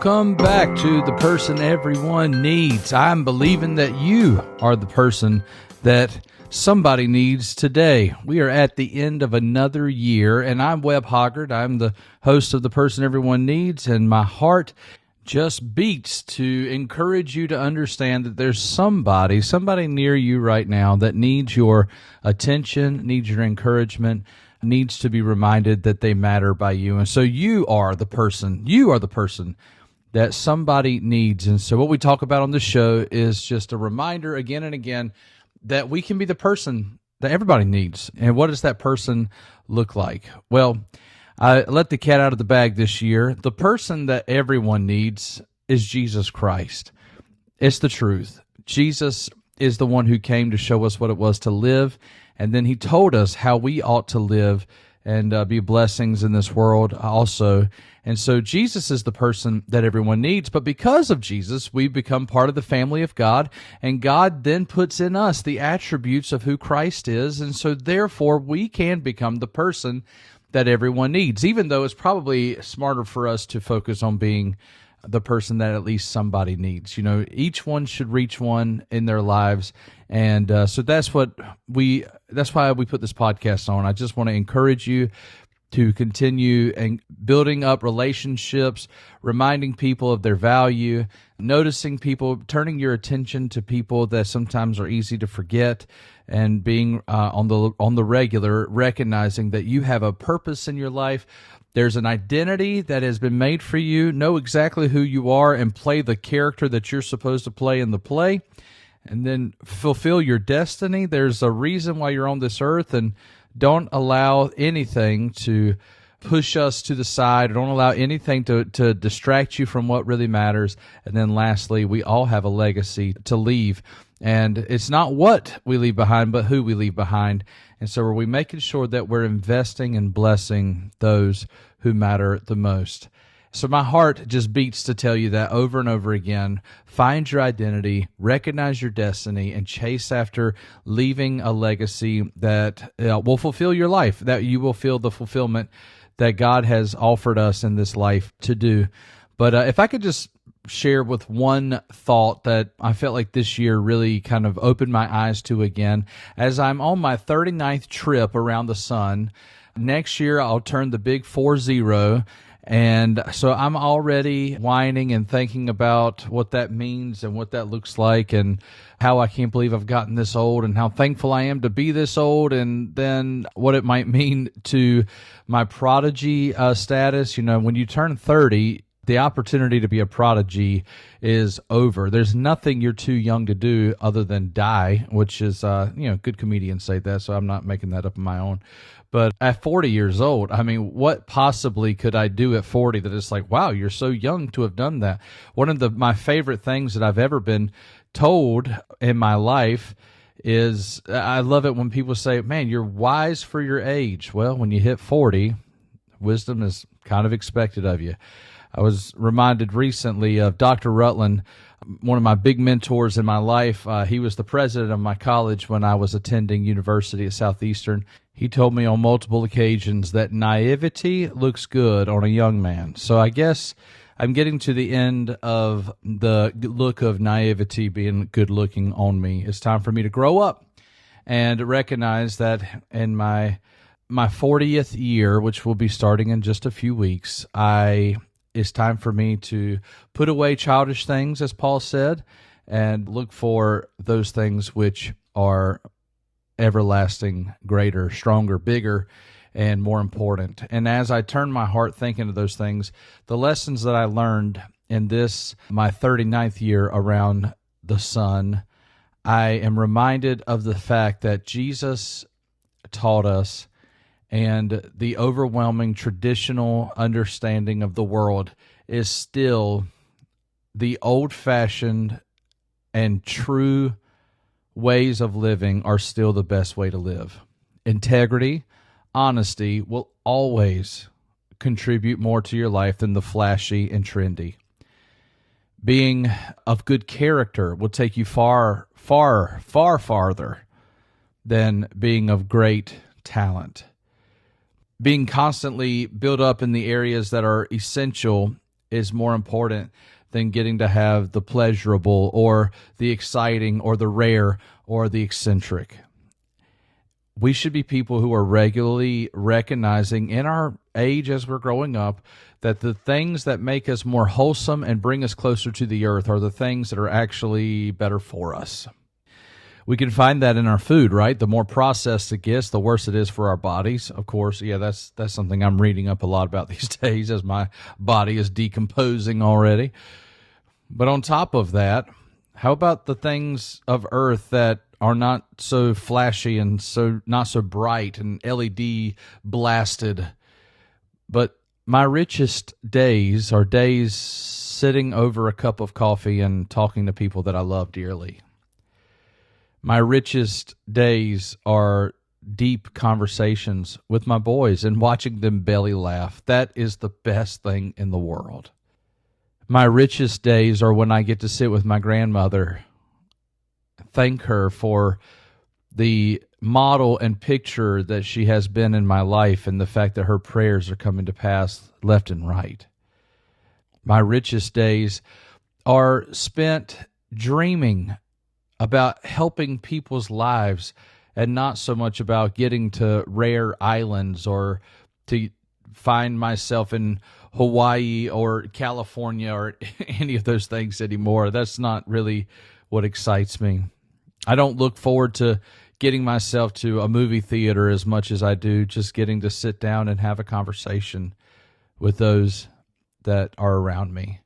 Welcome back to The Person Everyone Needs. I'm believing that you are the person that somebody needs today. We are at the end of another year, and I'm Webb Hoggard. I'm the host of The Person Everyone Needs, and my heart just beats to encourage you to understand that there's somebody near you right now that needs your attention, needs your encouragement, needs to be reminded that they matter by you. And so you are the person that somebody needs. And so what we talk about on this show is just a reminder again and again that we can be the person that everybody needs. And what does that person look like? Well, I let the cat out of the bag this year. The person that everyone needs is Jesus Christ. It's the truth. Jesus is the one who came to show us what it was to live, and then he told us how we ought to live and be blessings in this world also. And so Jesus is the person that everyone needs. But because of Jesus, we become part of the family of God, and God then puts in us the attributes of who Christ is. And so therefore, we can become the person that everyone needs, even though it's probably smarter for us to focus on being the person that at least somebody needs. You know, each one should reach one in their lives. And so that's why we put this podcast on. I just want to encourage you to continue and building up relationships, reminding people of their value, noticing people, turning your attention to people that sometimes are easy to forget, and being on the regular, recognizing that you have a purpose in your life. There's an identity that has been made for you. Know exactly who you are and play the character that you're supposed to play in the play, and then fulfill your destiny. There's a reason why you're on this earth, and don't allow anything to push us to the side. Don't allow anything to distract you from what really matters. And then lastly, we all have a legacy to leave. And it's not what we leave behind, but who we leave behind. And so are we making sure that we're investing and blessing those who matter the most? So my heart just beats to tell you that over and over again. Find your identity, recognize your destiny, and chase after leaving a legacy that will fulfill your life, that you will feel the fulfillment that God has offered us in this life to do. But if I could just share with one thought that I felt like this year really kind of opened my eyes to again, as I'm on my 39th trip around the sun. Next year, I'll turn the big 40, and so I'm already whining and thinking about what that means and what that looks like, and how I can't believe I've gotten this old, and how thankful I am to be this old, and then what it might mean to my prodigy status. You know, when you turn 30, the opportunity to be a prodigy is over. There's nothing you're too young to do other than die, which is, good comedians say that, so I'm not making that up on my own. But at 40 years old, I mean, what possibly could I do at 40 that it's like, wow, you're so young to have done that? One of my favorite things that I've ever been told in my life is, I love it when people say, man, you're wise for your age. Well, when you hit 40, wisdom is kind of expected of you. I was reminded recently of Dr. Rutland, one of my big mentors in my life. He was the president of my college when I was attending university at Southeastern. He told me on multiple occasions that naivety looks good on a young man. So I guess I'm getting to the end of the look of naivety being good looking on me. It's time for me to grow up and recognize that in my 40th year, which will be starting in just a few weeks, it's time for me to put away childish things, as Paul said, and look for those things which are everlasting, greater, stronger, bigger, and more important. And as I turn my heart thinking of those things, the lessons that I learned in this, my 39th year around the sun, I am reminded of the fact that Jesus taught us, and the overwhelming traditional understanding of the world is still the old-fashioned and true ways of living are still the best way to live. Integrity, honesty will always contribute more to your life than the flashy and trendy. Being of good character will take you far, far, far farther than being of great talent. Being constantly built up in the areas that are essential is more important than getting to have the pleasurable or the exciting or the rare or the eccentric. We should be people who are regularly recognizing in our age as we're growing up that the things that make us more wholesome and bring us closer to the earth are the things that are actually better for us. We can find that in our food, right? The more processed it gets, the worse it is for our bodies. Of course, yeah, that's something I'm reading up a lot about these days as my body is decomposing already. But on top of that, how about the things of earth that are not so flashy and so not so bright and LED blasted? But my richest days are days sitting over a cup of coffee and talking to people that I love dearly. My richest days are deep conversations with my boys and watching them belly laugh. That is the best thing in the world. My richest days are when I get to sit with my grandmother, thank her for the model and picture that she has been in my life and the fact that her prayers are coming to pass left and right. My richest days are spent dreaming about helping people's lives and not so much about getting to rare islands or to find myself in Hawaii or California or any of those things anymore. That's not really what excites me. I don't look forward to getting myself to a movie theater as much as I do just getting to sit down and have a conversation with those that are around me.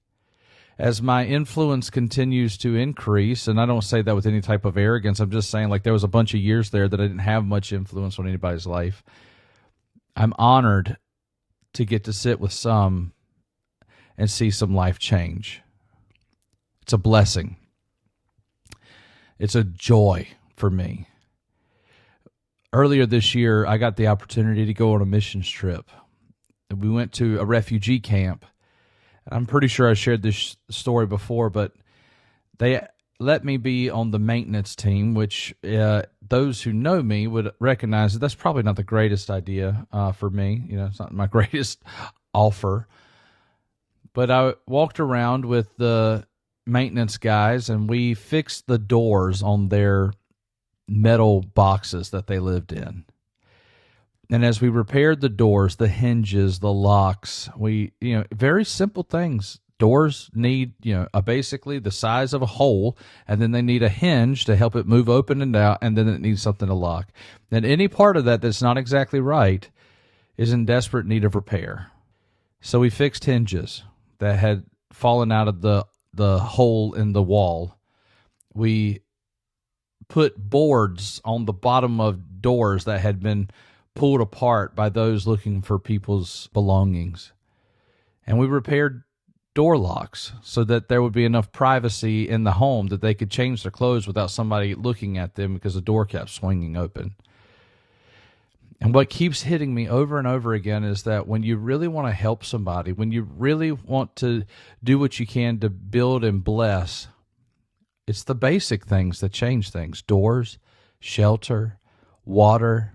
As my influence continues to increase, and I don't say that with any type of arrogance, I'm just saying like there was a bunch of years there that I didn't have much influence on anybody's life. I'm honored to get to sit with some and see some life change. It's a blessing. It's a joy for me. Earlier this year, I got the opportunity to go on a missions trip. We went to a refugee camp. I'm pretty sure I shared this story before, but they let me be on the maintenance team, which those who know me would recognize that that's probably not the greatest idea for me. You know, it's not my greatest offer. But I walked around with the maintenance guys, and we fixed the doors on their metal boxes that they lived in. And as we repaired the doors, the hinges, the locks, very simple things. Doors need, basically the size of a hole, and then they need a hinge to help it move open and out, and then it needs something to lock. And any part of that that's not exactly right is in desperate need of repair. So we fixed hinges that had fallen out of the hole in the wall. We put boards on the bottom of doors that had been pulled apart by those looking for people's belongings. And we repaired door locks so that there would be enough privacy in the home that they could change their clothes without somebody looking at them because the door kept swinging open. And what keeps hitting me over and over again is that when you really want to help somebody, when you really want to do what you can to build and bless, it's the basic things that change things. Doors, shelter, water,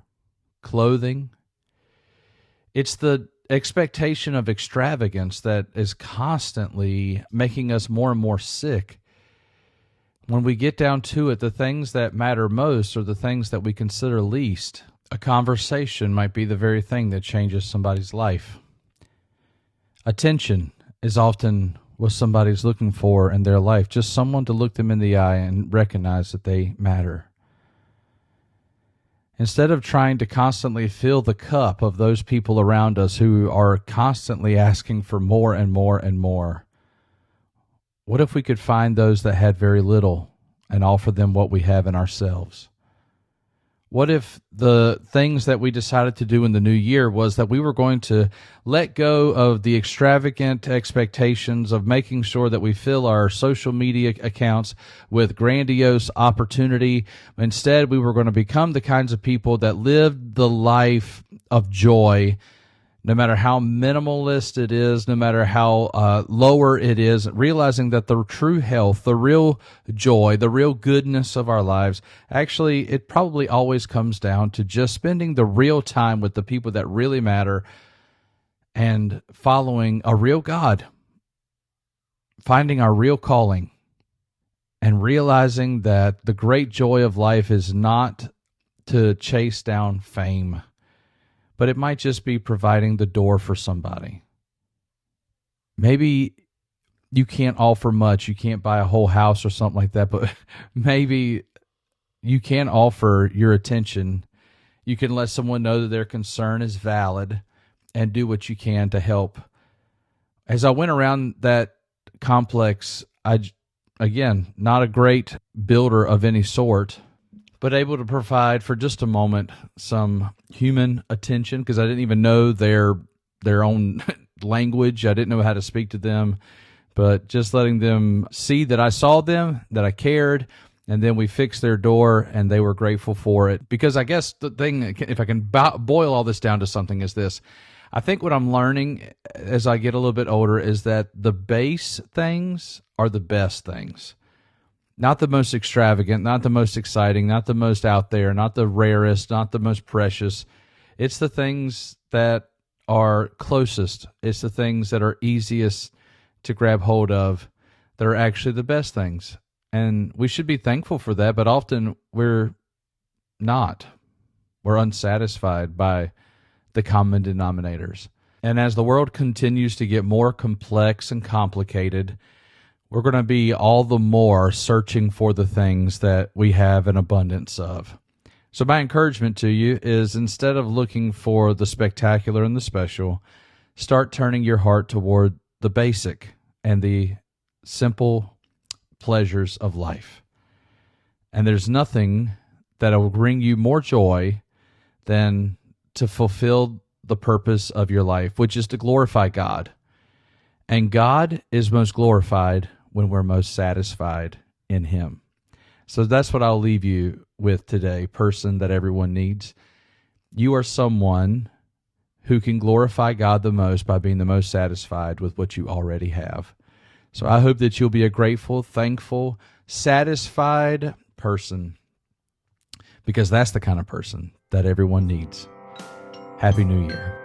clothing. It's the expectation of extravagance that is constantly making us more and more sick. When we get down to it, the things that matter most are the things that we consider least. A conversation might be the very thing that changes somebody's life. Attention is often what somebody's looking for in their life, just someone to look them in the eye and recognize that they matter. Instead of trying to constantly fill the cup of those people around us who are constantly asking for more and more and more, what if we could find those that had very little and offer them what we have in ourselves? What if the things that we decided to do in the new year was that we were going to let go of the extravagant expectations of making sure that we fill our social media accounts with grandiose opportunity? Instead, we were going to become the kinds of people that lived the life of joy, no matter how minimalist it is, no matter how lower it is, realizing that the true health, the real joy, the real goodness of our lives, actually, it probably always comes down to just spending the real time with the people that really matter and following a real God finding our real calling and realizing that the great joy of life is not to chase down fame, but it might just be providing the door for somebody. Maybe you can't offer much. You can't buy a whole house or something like that, but maybe you can offer your attention. You can let someone know that their concern is valid and do what you can to help. As I went around that complex, again, not a great builder of any sort, but able to provide for just a moment some human attention, because I didn't even know their own language. I didn't know how to speak to them, but just letting them see that I saw them, that I cared, and then we fixed their door, and they were grateful for it. Because I guess the thing, if I can boil all this down to something, is this. I think what I'm learning as I get a little bit older is that the base things are the best things. Not the most extravagant, not the most exciting, not the most out there, not the rarest, not the most precious. It's the things that are closest. It's the things that are easiest to grab hold of that are actually the best things. And we should be thankful for that, but often we're not. We're unsatisfied by the common denominators. And as the world continues to get more complex and complicated, we're going to be all the more searching for the things that we have an abundance of. So my encouragement to you is, instead of looking for the spectacular and the special, start turning your heart toward the basic and the simple pleasures of life. And there's nothing that will bring you more joy than to fulfill the purpose of your life, which is to glorify God. And God is most glorified when we're most satisfied in Him. So that's what I'll leave you with today, person that everyone needs. You are someone who can glorify God the most by being the most satisfied with what you already have. So I hope that you'll be a grateful, thankful, satisfied person, because that's the kind of person that everyone needs. Happy New Year.